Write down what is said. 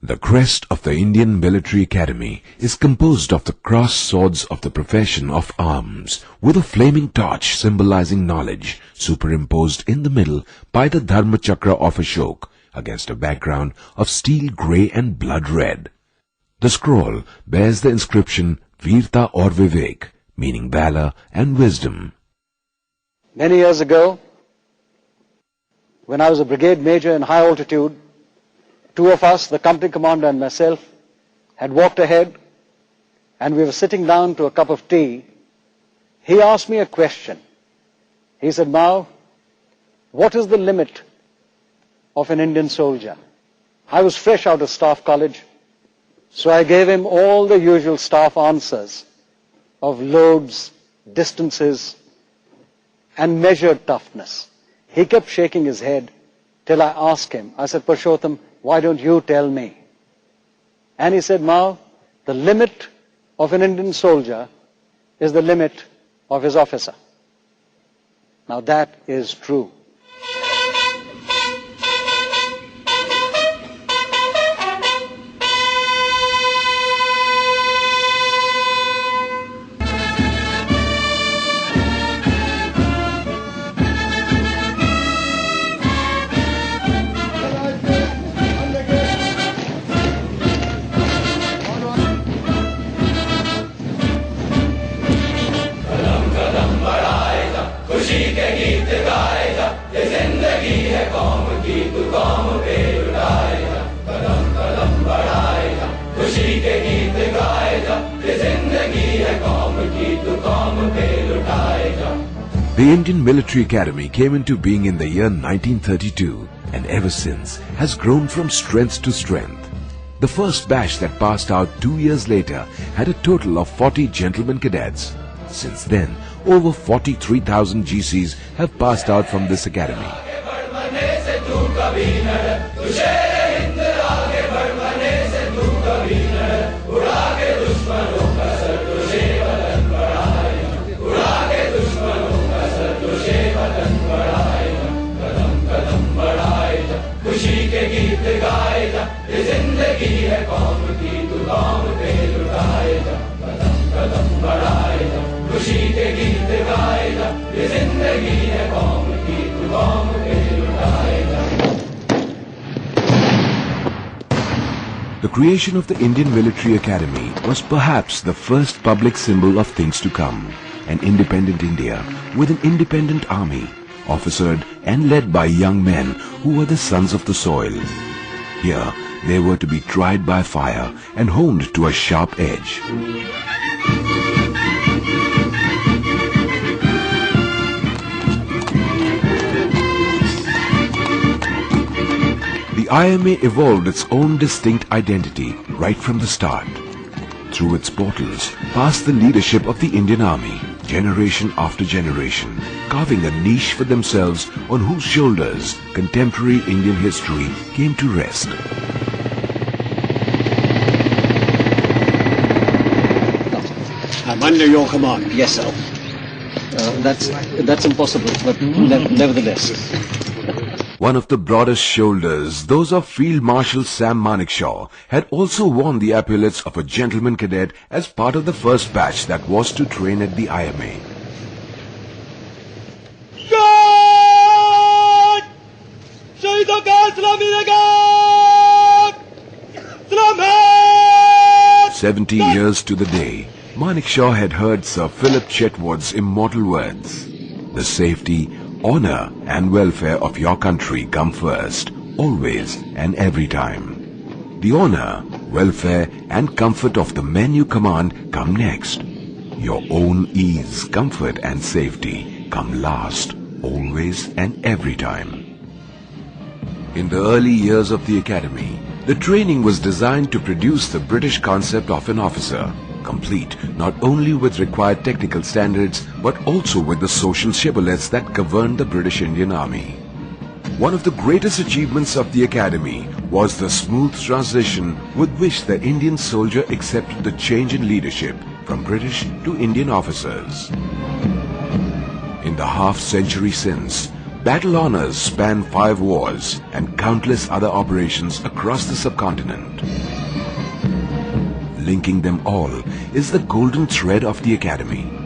The crest of the Indian Military Academy is composed of the crossed swords of the profession of arms, with a flaming torch symbolizing knowledge superimposed in the middle by the Dharma Chakra of Ashok against a background of steel grey and blood red. The scroll bears the inscription Veerta aur Vivek, meaning valor and wisdom. Many years ago, when I was a brigade major in high altitude, two of us, the company commander and myself, had walked ahead and we were sitting down to a cup of tea. He asked me a question. He said, "Mao, what is the limit of an Indian soldier?" I was fresh out of staff college, so I gave him all the usual staff answers of loads, distances, and measured toughness. He kept shaking his head till I asked him. I said, "Purushottam, why don't you tell me?" And he said, "Mao, the limit of an Indian soldier is the limit of his officer." Now that is true. The Indian Military Academy came into being in the year 1932 and ever since has grown from strength to strength. The first batch that passed out 2 years later had a total of 40 gentlemen cadets. Since then, over 43,000 GCs have passed out from this academy. The creation of the Indian Military Academy was perhaps the first public symbol of things to come. An independent India with an independent army, officered and led by young men who were the sons of the soil. Here, they were to be tried by fire and honed to a sharp edge. The IMA evolved its own distinct identity right from the start. Through its portals passed the leadership of the Indian Army, generation after generation, carving a niche for themselves on whose shoulders contemporary Indian history came to rest. I'm under your command. Yes, sir. That's impossible, but nevertheless. One of the broadest shoulders, those of Field Marshal Sam Manekshaw, had also won the epaulettes of a gentleman cadet as part of the first batch that was to train at the IMA. God! 70 years to the day, Manekshaw had heard Sir Philip Chetwood's immortal words. The safety, honor and welfare of your country come first, always and every time. The honor, welfare and comfort of the men you command come next. Your own ease, comfort and safety come last, always and every time. In the early years of the academy, the training was designed to produce the British concept of an officer, complete not only with required technical standards but also with the social shibboleths that governed the British Indian Army. One of the greatest achievements of the academy was the smooth transition with which the Indian soldier accepted the change in leadership from British to Indian officers. In the half-century since, Battle honors span 5 wars and countless other operations across the subcontinent. Linking them all is the golden thread of the Academy.